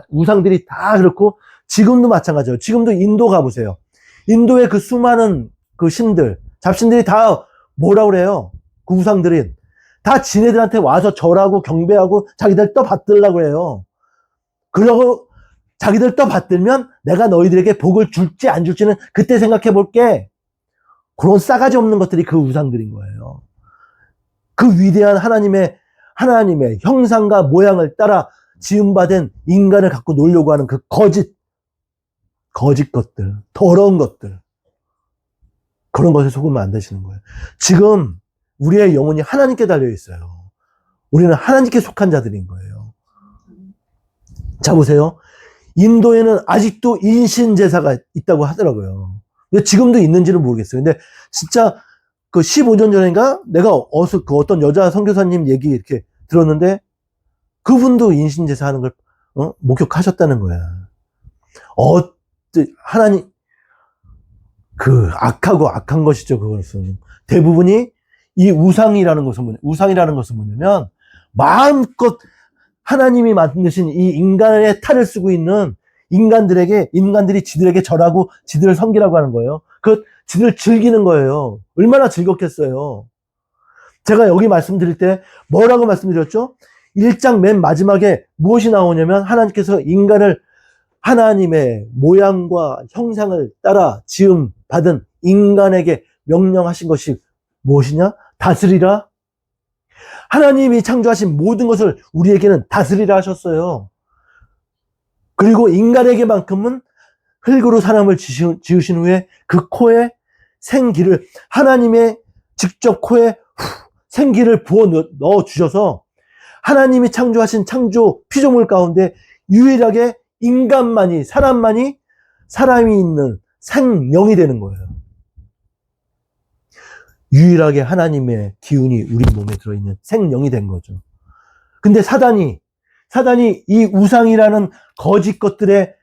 우상들이 다 그렇고 지금도 마찬가지예요. 지금도 인도 가보세요. 인도의 그 수많은 그 신들, 잡신들이 다 뭐라 그래요? 그 우상들이 다 지네들한테 와서 절하고 경배하고 자기들 떠받들라고 해요. 그러고 자기들 떠받들면 내가 너희들에게 복을 줄지 안 줄지는 그때 생각해 볼게. 그런 싸가지 없는 것들이 그 우상들인 거예요. 그 위대한 하나님의 형상과 모양을 따라 지음받은 인간을 갖고 놀려고 하는 그 거짓 것들, 더러운 것들, 그런 것에 속으면 안 되시는 거예요. 지금 우리의 영혼이 하나님께 달려 있어요. 우리는 하나님께 속한 자들인 거예요. 자, 보세요. 인도에는 아직도 인신제사가 있다고 하더라고요. 근데 지금도 있는지는 모르겠어요. 근데 진짜 그 15년 전인가 내가 어떤 여자 선교사님 얘기 이렇게 들었는데 그분도 인신제사 하는 걸 목격하셨다는 거야. 하나님, 악하고 악한 것이죠, 그것은. 대부분이 이 우상이라는 것은 뭐냐면, 마음껏 하나님이 만드신 이 인간의 탈을 쓰고 있는 인간들이 지들에게 절하고 지들을 섬기라고 하는 거예요. 지들을 즐기는 거예요. 얼마나 즐겁겠어요. 제가 여기 말씀드릴 때 뭐라고 말씀드렸죠? 1장 맨 마지막에 무엇이 나오냐면, 하나님께서 인간을 하나님의 모양과 형상을 따라 지음 받은 인간에게 명령하신 것이 무엇이냐? 다스리라. 하나님이 창조하신 모든 것을 우리에게는 다스리라 하셨어요. 그리고 인간에게만큼은 흙으로 사람을 지으신 후에 그 코에 생기를, 하나님의 직접 코에 생기를 부어 넣어 주셔서 하나님이 창조하신 창조 피조물 가운데 유일하게 인간만이, 사람만이 사람이 있는 생명이 되는 거예요. 유일하게 하나님의 기운이 우리 몸에 들어있는 생명이 된 거죠. 근데 사단이 이 우상이라는 거짓 것들의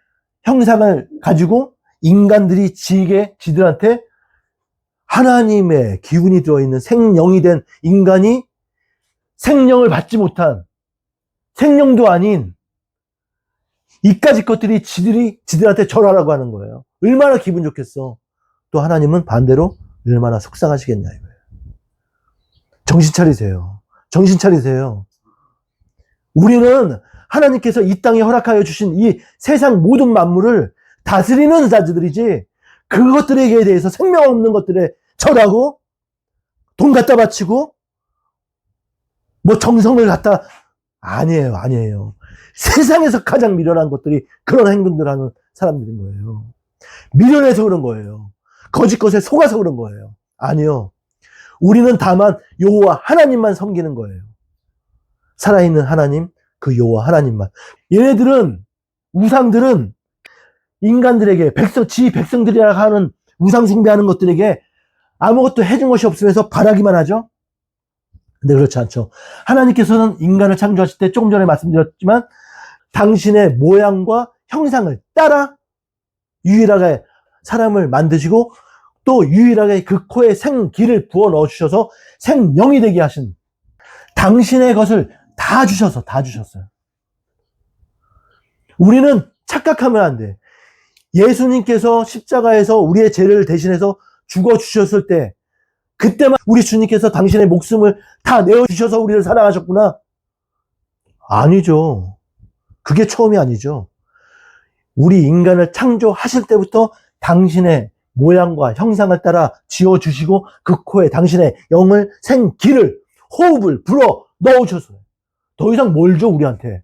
형상을 가지고 인간들이 지들한테 하나님의 기운이 들어있는 생명이 된 인간이 생명을 받지 못한, 생명도 아닌 이까짓 것들이 지들한테 절하라고 하는 거예요. 얼마나 기분 좋겠어. 또 하나님은 반대로 얼마나 속상하시겠냐 이거예요. 정신 차리세요. 정신 차리세요. 우리는 하나님께서 이 땅에 허락하여 주신 이 세상 모든 만물을 다스리는 자들이지, 그것들에게 대해서 생명 없는 것들에 절하고 돈 갖다 바치고 뭐 정성을 갖다, 아니에요. 세상에서 가장 미련한 것들이 그런 행동들을 하는 사람들인 거예요. 미련해서 그런 거예요. 거짓 것에 속아서 그런 거예요. 아니요. 우리는 다만 여호와 하나님만 섬기는 거예요. 살아있는 하나님, 그 여호와 하나님만. 얘네들은, 우상들은 인간들에게, 지 백성들이라 하는 우상 숭배하는 것들에게 아무것도 해준 것이 없으면서 바라기만 하죠. 근데 그렇지 않죠. 하나님께서는 인간을 창조하실 때 조금 전에 말씀드렸지만 당신의 모양과 형상을 따라 유일하게 사람을 만드시고 또 유일하게 그 코에 생기를 부어 넣어주셔서 생명이 되게 하신, 당신의 것을 다 주셨어요. 우리는 착각하면 안 돼. 예수님께서 십자가에서 우리의 죄를 대신해서 죽어주셨을 때, 그때만 우리 주님께서 당신의 목숨을 다 내어주셔서 우리를 사랑하셨구나. 아니죠. 그게 처음이 아니죠. 우리 인간을 창조하실 때부터 당신의 모양과 형상을 따라 지어주시고 그 코에 당신의 영을, 생기를, 호흡을 불어 넣으셨어요. 더 이상 뭘 줘, 우리한테?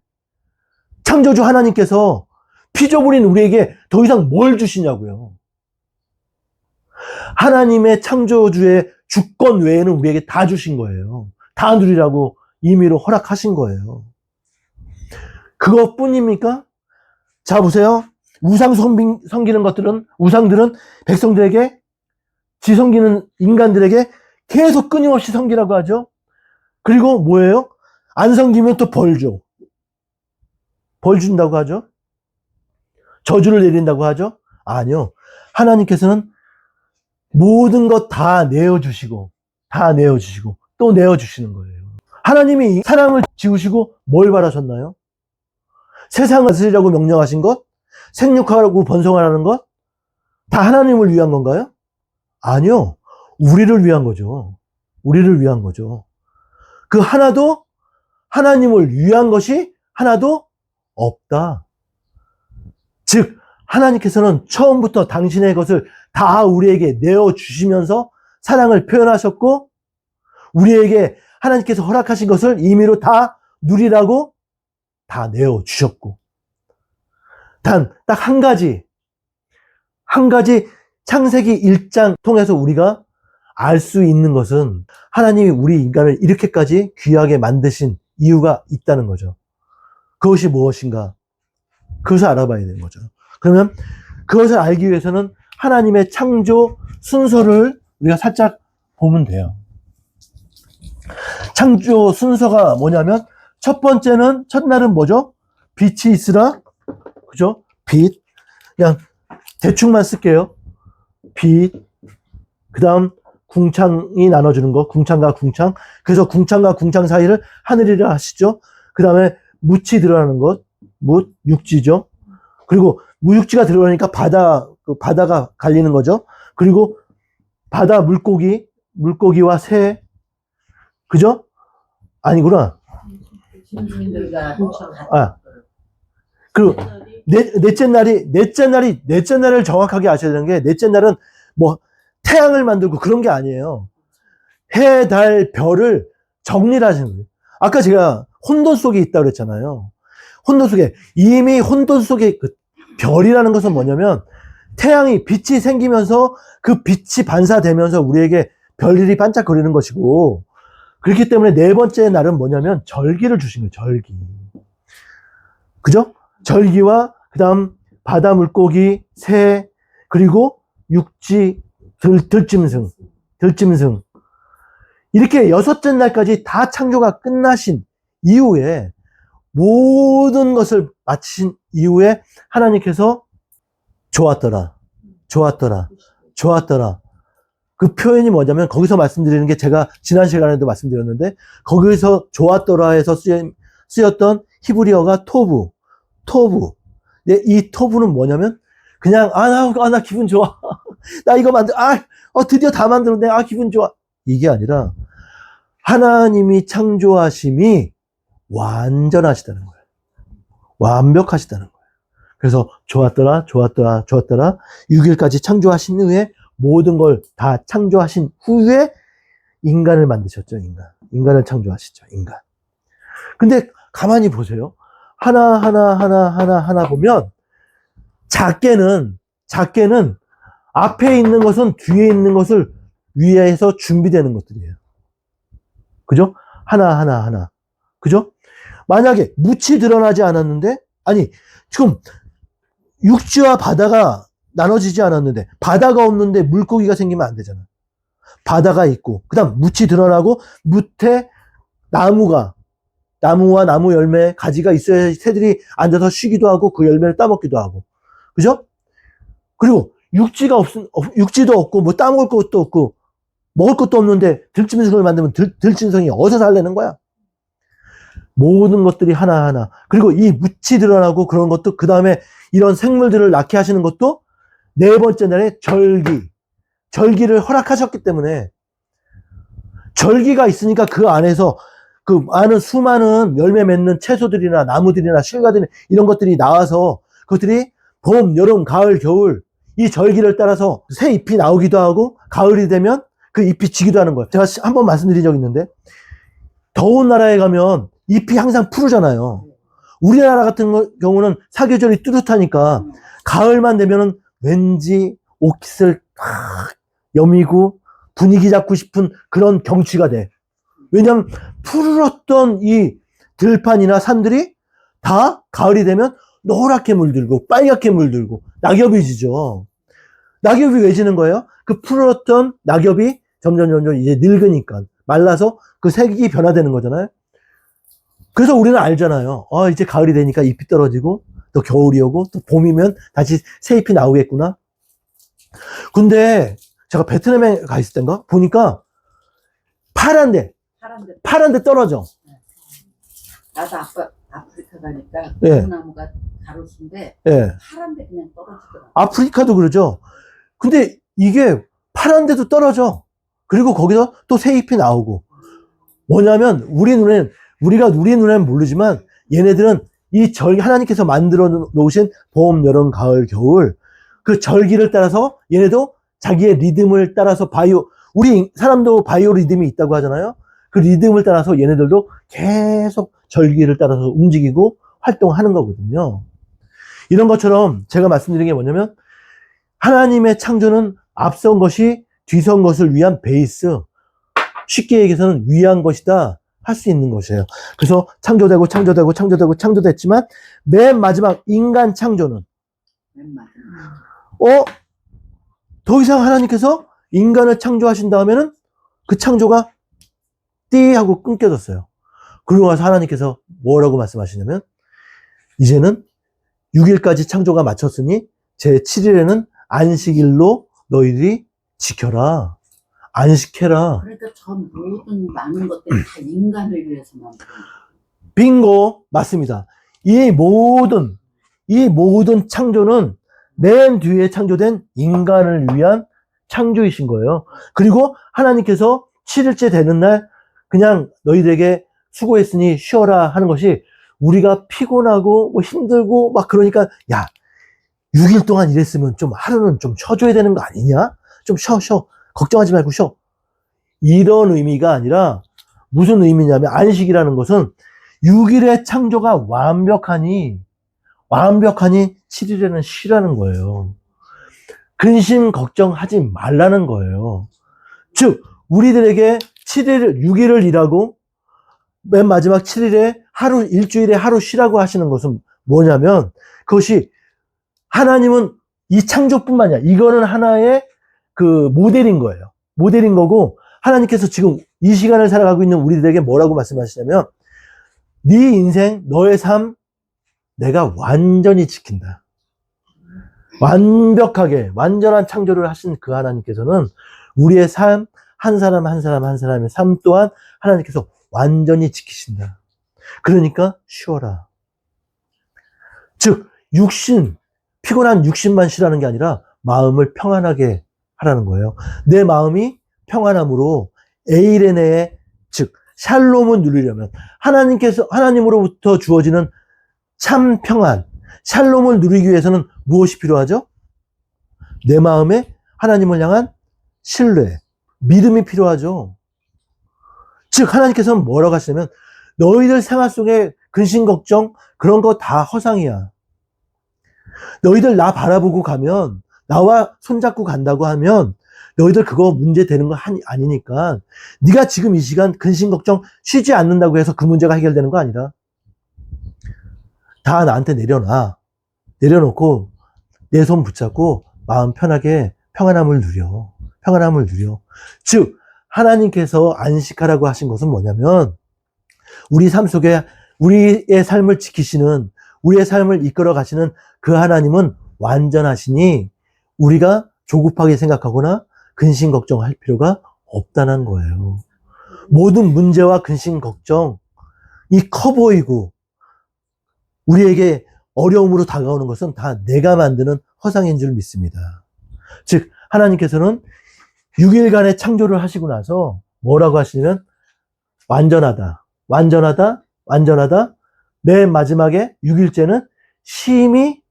창조주 하나님께서 피조물인 우리에게 더 이상 뭘 주시냐고요. 하나님의 창조주의 주권 외에는 우리에게 다 주신 거예요. 다 누리라고 임의로 허락하신 거예요. 그것뿐입니까? 자, 보세요. 우상 섬기는 것들은, 우상들은 백성들에게, 지 섬기는 인간들에게 계속 끊임없이 섬기라고 하죠. 그리고 뭐예요? 안 섬기면 또 벌 줘. 벌 준다고 하죠. 저주를 내린다고 하죠. 아니요. 하나님께서는 모든 것 다 내어주시고 또 내어주시는 거예요. 하나님이 사람을 지으시고 뭘 바라셨나요? 세상을 다스리라고 명령하신 것, 생육하라고 번성하라는 것, 다 하나님을 위한 건가요? 아니요. 우리를 위한 거죠. 우리를 위한 거죠. 그 하나도, 하나님을 위한 것이 하나도 없다. 즉, 하나님께서는 처음부터 당신의 것을 다 우리에게 내어주시면서 사랑을 표현하셨고, 우리에게 하나님께서 허락하신 것을 임의로 다 누리라고 다 내어주셨고, 단 딱 한 가지 창세기 1장 통해서 우리가 알 수 있는 것은 하나님이 우리 인간을 이렇게까지 귀하게 만드신 이유가 있다는 거죠. 그것이 무엇인가? 그것을 알아봐야 되는 거죠. 그러면 그것을 알기 위해서는 하나님의 창조 순서를 우리가 살짝 보면 돼요. 창조 순서가 뭐냐면, 첫 번째는, 첫날은 뭐죠? 빛이 있으라. 그죠? 빛. 그냥 대충만 쓸게요. 빛. 그 다음 궁창이 나눠주는 거. 궁창과 궁창. 그래서 궁창과 궁창 사이를 하늘이라 하시죠. 그 다음에 묻이 들어가는 것. 묻, 육지죠. 그리고 무육지가 들어가니까 바다가 갈리는 거죠. 그리고 바다 물고기와 새. 그죠? 아니구나. 그리고 넷째 날을 정확하게 아셔야 되는 게, 넷째 날은 뭐 태양을 만들고 그런 게 아니에요. 해, 달, 별을 정리를 하시는 거예요. 아까 제가 혼돈 속에 있다고 그랬잖아요. 혼돈 속에, 이미 혼돈 속에 그 별이라는 것은 뭐냐면, 태양이 빛이 생기면서 그 빛이 반사되면서 우리에게 별일이 반짝거리는 것이고, 그렇기 때문에 네 번째 날은 뭐냐면 절기를 주신 거예요. 절기. 그죠? 절기와 그 다음 바다 물고기, 새, 그리고 육지, 들짐승. 이렇게 여섯째 날까지 다 창조가 끝나신 이후에, 모든 것을 마치신 이후에 하나님께서 좋았더라. 그 표현이 뭐냐면, 거기서 말씀드리는 게 제가 지난 시간에도 말씀드렸는데, 거기서 좋았더라에서 쓰였던 히브리어가 토부. 이 토부는 뭐냐면, 그냥, 나 기분 좋아. 나 이거 드디어 다 만들었네. 기분 좋아. 이게 아니라, 하나님이 창조하심이 완전하시다는 거예요. 완벽하시다는 거예요. 그래서 좋았더라. 6일까지 창조하신 후에, 모든 걸 다 창조하신 후에 인간을 만드셨죠. 인간을 창조하시죠. 근데 가만히 보세요. 하나 보면, 작게는 앞에 있는 것은 뒤에 있는 것을 위에서 준비되는 것들이에요. 그죠? 하나. 그죠? 만약에 묻이 드러나지 않았는데, 지금 육지와 바다가 나눠지지 않았는데, 바다가 없는데 물고기가 생기면 안 되잖아. 바다가 있고, 그 다음 묻이 드러나고, 묻에 나무와 나무 열매, 가지가 있어야 새들이 앉아서 쉬기도 하고, 그 열매를 따먹기도 하고. 그죠? 그리고 육지도 없고, 뭐 따먹을 것도 없고, 먹을 것도 없는데, 들짐승을 만들면 들짐승이 어디서 살려는 거야? 모든 것들이 하나하나. 그리고 이 묻이 드러나고 그런 것도, 그 다음에 이런 생물들을 낳게 하시는 것도 네 번째 날에 절기를 허락하셨기 때문에, 절기가 있으니까 그 안에서 그 많은 수많은 열매 맺는 채소들이나 나무들이나 실과들 이런 것들이 나와서, 그것들이 봄, 여름, 가을, 겨울 이 절기를 따라서 새 잎이 나오기도 하고, 가을이 되면 그 잎이 지기도 하는 거예요. 제가 한번 말씀드린 적이 있는데, 더운 나라에 가면 잎이 항상 푸르잖아요. 우리나라 같은 경우는 사계절이 뚜렷하니까 가을만 되면은 왠지 옷깃을 탁 여미고 분위기 잡고 싶은 그런 경치가 돼. 왜냐하면 푸르렀던 이 들판이나 산들이 다 가을이 되면 노랗게 물들고 빨갛게 물들고 낙엽이 지죠. 낙엽이 왜 지는 거예요? 그 푸르렀던 낙엽이 점점 이제 늙으니까 말라서 그 색이 변화되는 거잖아요. 그래서 우리는 알잖아요. 이제 가을이 되니까 잎이 떨어지고, 또 겨울이 오고, 또 봄이면 다시 새 잎이 나오겠구나. 근데 제가 베트남에 가 있을 땐가 보니까 파란데 떨어져. 나도 아프리카 가니까 예. 나무가 가로수인데 예. 파란데 그냥 떨어지더라고. 아프리카도 그러죠. 근데 이게 파란데도 떨어져. 그리고 거기서 또 새 잎이 나오고. 뭐냐면 우리 눈에는 모르지만 얘네들은 이 절기, 하나님께서 만들어 놓으신 봄, 여름, 가을, 겨울 그 절기를 따라서 얘네도 자기의 리듬을 따라서 우리 사람도 바이오 리듬이 있다고 하잖아요. 그 리듬을 따라서 얘네들도 계속 절기를 따라서 움직이고 활동하는 거거든요. 이런 것처럼 제가 말씀드린 게 뭐냐면, 하나님의 창조는 앞선 것이 뒤선 것을 위한 베이스, 쉽게 얘기해서는 위한 것이다 할 수 있는 것이에요. 그래서 창조됐지만 맨 마지막 인간 창조는 더 이상 하나님께서 인간을 창조하신 다음에는 그 창조가 띠 하고 끊겨졌어요. 그리고 나서 하나님께서 뭐라고 말씀하시냐면, 이제는 6일까지 창조가 마쳤으니 제 7일에는 안식일로 너희들이 지켜라. 안식해라. 그러니까 저 모든 많은 것들이 다 인간을 위해서 만든 거예요. 빙고, 맞습니다. 이 모든 창조는 맨 뒤에 창조된 인간을 위한 창조이신 거예요. 그리고 하나님께서 7일째 되는 날 그냥 너희들에게 수고했으니 쉬어라 하는 것이 우리가 피곤하고 뭐 힘들고 막 그러니까 야 6일 동안 일했으면 좀 하루는 좀 쉬어줘야 되는 거 아니냐? 좀 쉬어. 걱정하지 말고 쉬어. 이런 의미가 아니라 무슨 의미냐면 안식이라는 것은 6일의 창조가 완벽하니 7일에는 쉬라는 거예요. 근심 걱정하지 말라는 거예요. 즉 우리들에게 6일을 일하고 맨 마지막 7일에 일주일에 하루 쉬라고 하시는 것은 뭐냐면 그것이 하나님은 이 창조뿐만 아니라 이거는 하나의 그 모델인 거예요. 모델인 거고 하나님께서 지금 이 시간을 살아가고 있는 우리들에게 뭐라고 말씀하시냐면 네 인생, 너의 삶 내가 완전히 지킨다. 완벽하게 완전한 창조를 하신 그 하나님께서는 우리의 삶, 한 사람 한 사람의 삶 또한 하나님께서 완전히 지키신다. 그러니까 쉬어라. 즉 피곤한 육신만 쉬라는 게 아니라 마음을 평안하게 하라는 거예요. 내 마음이 평안함으로 에이레네의 즉 샬롬을 누리려면 하나님으로부터 주어지는 참 평안, 샬롬을 누리기 위해서는 무엇이 필요하죠? 내 마음에 하나님을 향한 신뢰, 믿음이 필요하죠. 즉 하나님께서는 뭐라고 하시냐면 너희들 생활 속에 근심 걱정 그런 거 다 허상이야. 너희들 나 바라보고 가면 나와 손잡고 간다고 하면 너희들 그거 문제 되는 거 아니니까 네가 지금 이 시간 근심 걱정 쉬지 않는다고 해서 그 문제가 해결되는 거 아니라 다 나한테 내려놓고 내 손 붙잡고 마음 편하게 평안함을 누려. 즉 하나님께서 안식하라고 하신 것은 뭐냐면 우리 삶 속에 우리의 삶을 지키시는 우리의 삶을 이끌어 가시는 그 하나님은 완전하시니 우리가 조급하게 생각하거나 근심 걱정할 필요가 없다는 거예요. 모든 문제와 근심 걱정이 커 보이고 우리에게 어려움으로 다가오는 것은 다 내가 만드는 허상인 줄 믿습니다. 즉 하나님께서는 6일간의 창조를 하시고 나서 뭐라고 하시냐면 완전하다. 맨 마지막에 6일째는 쉼이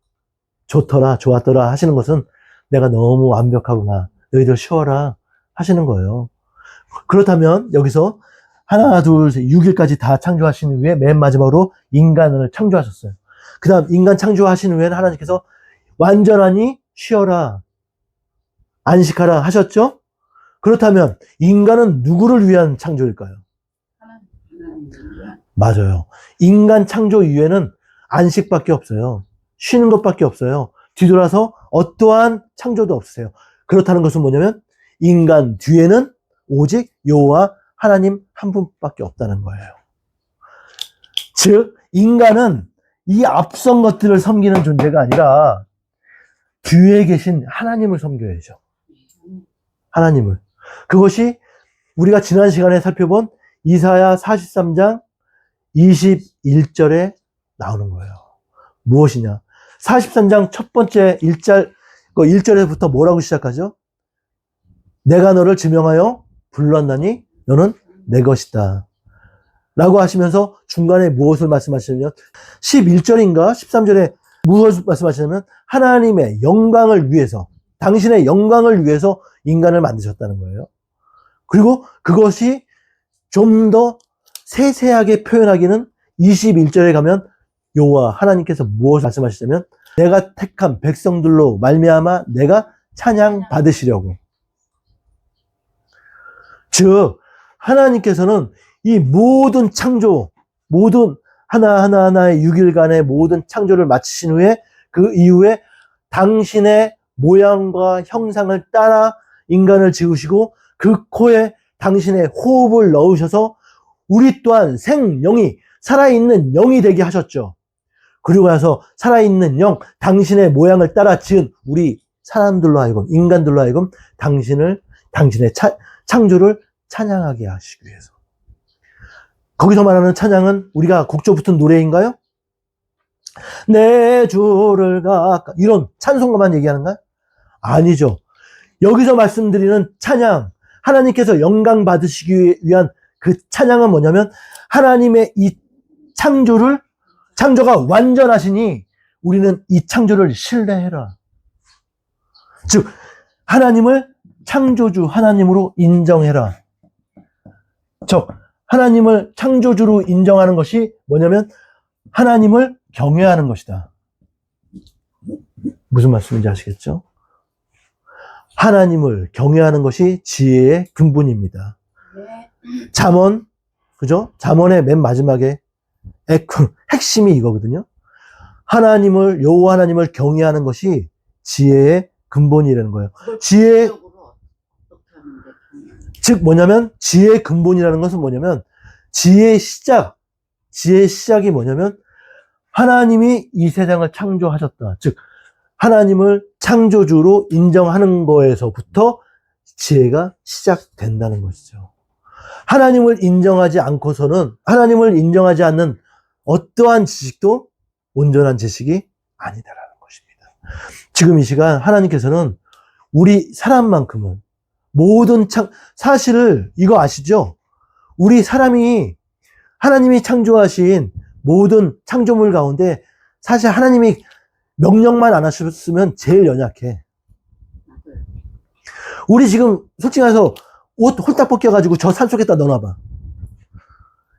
좋았더라 하시는 것은 내가 너무 완벽하구나. 너희들 쉬어라 하시는 거예요. 그렇다면 여기서 하나, 둘, 셋, 6일까지 다 창조하신 후에 맨 마지막으로 인간을 창조하셨어요. 그 다음 인간 창조하신 후에는 하나님께서 완전하니 쉬어라, 안식하라 하셨죠? 그렇다면 인간은 누구를 위한 창조일까요? 맞아요. 인간 창조 이후에는 안식밖에 없어요. 쉬는 것밖에 없어요. 뒤돌아서 어떠한 창조도 없으세요. 그렇다는 것은 뭐냐면 인간 뒤에는 오직 여호와 하나님 한 분밖에 없다는 거예요. 즉 인간은 이 앞선 것들을 섬기는 존재가 아니라 뒤에 계신 하나님을 섬겨야죠. 하나님을. 그것이 우리가 지난 시간에 살펴본 이사야 43장 21절에 나오는 거예요. 무엇이냐? 43장 첫 번째 1절에부터 뭐라고 시작하죠? 내가 너를 지명하여 불렀나니 너는 내 것이다. 라고 하시면서 중간에 무엇을 말씀하시냐면 11절인가 13절에 무엇을 말씀하시냐면 하나님의 영광을 위해서 당신의 영광을 위해서 인간을 만드셨다는 거예요. 그리고 그것이 좀 더 세세하게 표현하기는 21절에 가면 여호와 하나님께서 무엇을 말씀하시냐면 내가 택한 백성들로 말미암아 내가 찬양 받으시려고. 즉 하나님께서는 이 모든 창조, 모든 하나하나의 6일간의 모든 창조를 마치신 후에 그 이후에 당신의 모양과 형상을 따라 인간을 지으시고 그 코에 당신의 호흡을 넣으셔서 우리 또한 생영이 살아있는 영이 되게 하셨죠. 그리고 나서 살아있는 영, 당신의 모양을 따라 지은 우리 사람들로 하여금, 인간들로 하여금 당신의 창조를 찬양하게 하시기 위해서. 거기서 말하는 찬양은 우리가 곡조 붙은 노래인가요? 내 주를 이런 찬송가만 얘기하는가요? 아니죠. 여기서 말씀드리는 찬양, 하나님께서 영광 받으시기 위한 그 찬양은 뭐냐면 하나님의 이 창조를 창조가 완전하시니 우리는 이 창조를 신뢰해라. 즉 하나님을 창조주 하나님으로 인정해라. 즉 하나님을 창조주로 인정하는 것이 뭐냐면 하나님을 경외하는 것이다. 무슨 말씀인지 아시겠죠? 하나님을 경외하는 것이 지혜의 근본입니다. 잠언, 그죠? 잠언의 맨 마지막에 핵심이 이거거든요. 여호와 하나님을 경외하는 것이 지혜의 근본이라는 거예요. 지혜, 즉 뭐냐면 지혜의 근본이라는 것은 뭐냐면 지혜의 시작이 뭐냐면 하나님이 이 세상을 창조하셨다. 즉 하나님을 창조주로 인정하는 거에서부터 지혜가 시작된다는 것이죠. 하나님을 인정하지 않는 어떠한 지식도 온전한 지식이 아니다라는 것입니다. 지금 이 시간 하나님께서는 우리 사람만큼은 사실 이거 아시죠? 우리 사람이 하나님이 창조하신 모든 창조물 가운데 사실 하나님이 명령만 안 하셨으면 제일 연약해. 우리 지금 솔직히 말해서 옷 홀딱 벗겨가지고 저 산속에다 넣어놔봐.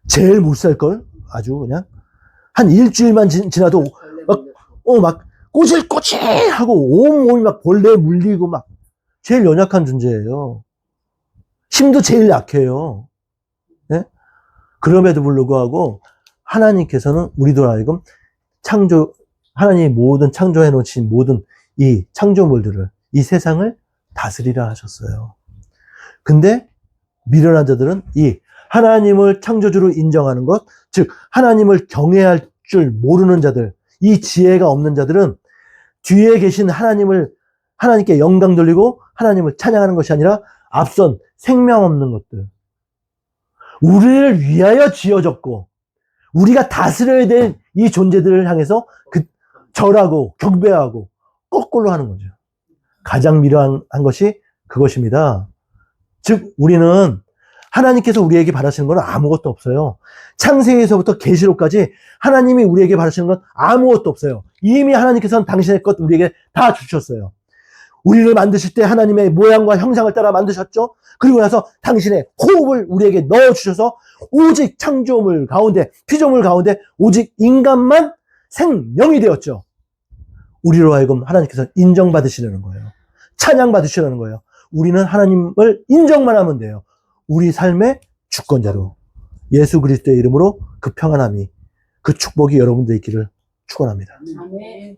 제일 못 살걸? 아주 그냥. 한 일주일만 지나도 막 꼬질꼬질 하고 온몸이 막 벌레에 물리고 막 제일 연약한 존재예요. 힘도 제일 약해요. 네? 그럼에도 불구하고 하나님께서는 우리들 하여금 하나님이 모든 창조해 놓으신 모든 이 창조물들을, 이 세상을 다스리라 하셨어요. 근데 미련한 자들은 이 하나님을 창조주로 인정하는 것, 즉 하나님을 경외할 줄 모르는 자들, 이 지혜가 없는 자들은 뒤에 계신 하나님께 영광 돌리고 하나님을 찬양하는 것이 아니라 앞선 생명 없는 것들, 우리를 위하여 지어졌고 우리가 다스려야 될 이 존재들을 향해서 절하고 경배하고 거꾸로 하는 거죠. 가장 미련한 것이 그것입니다. 즉 우리는 하나님께서 우리에게 바라시는 건 아무것도 없어요. 창세기에서부터 계시록까지 하나님이 우리에게 바라시는 건 아무것도 없어요. 이미 하나님께서는 당신의 것 우리에게 다 주셨어요. 우리를 만드실 때 하나님의 모양과 형상을 따라 만드셨죠. 그리고 나서 당신의 호흡을 우리에게 넣어주셔서 오직 창조물 가운데, 피조물 가운데 오직 인간만 생명이 되었죠. 우리로 하여금 하나님께서 인정받으시려는 거예요. 찬양받으시려는 거예요. 우리는 하나님을 인정만 하면 돼요. 우리 삶의 주권자로 예수 그리스도의 이름으로 그 평안함이, 그 축복이 여러분들 있기를 축원합니다. 아멘.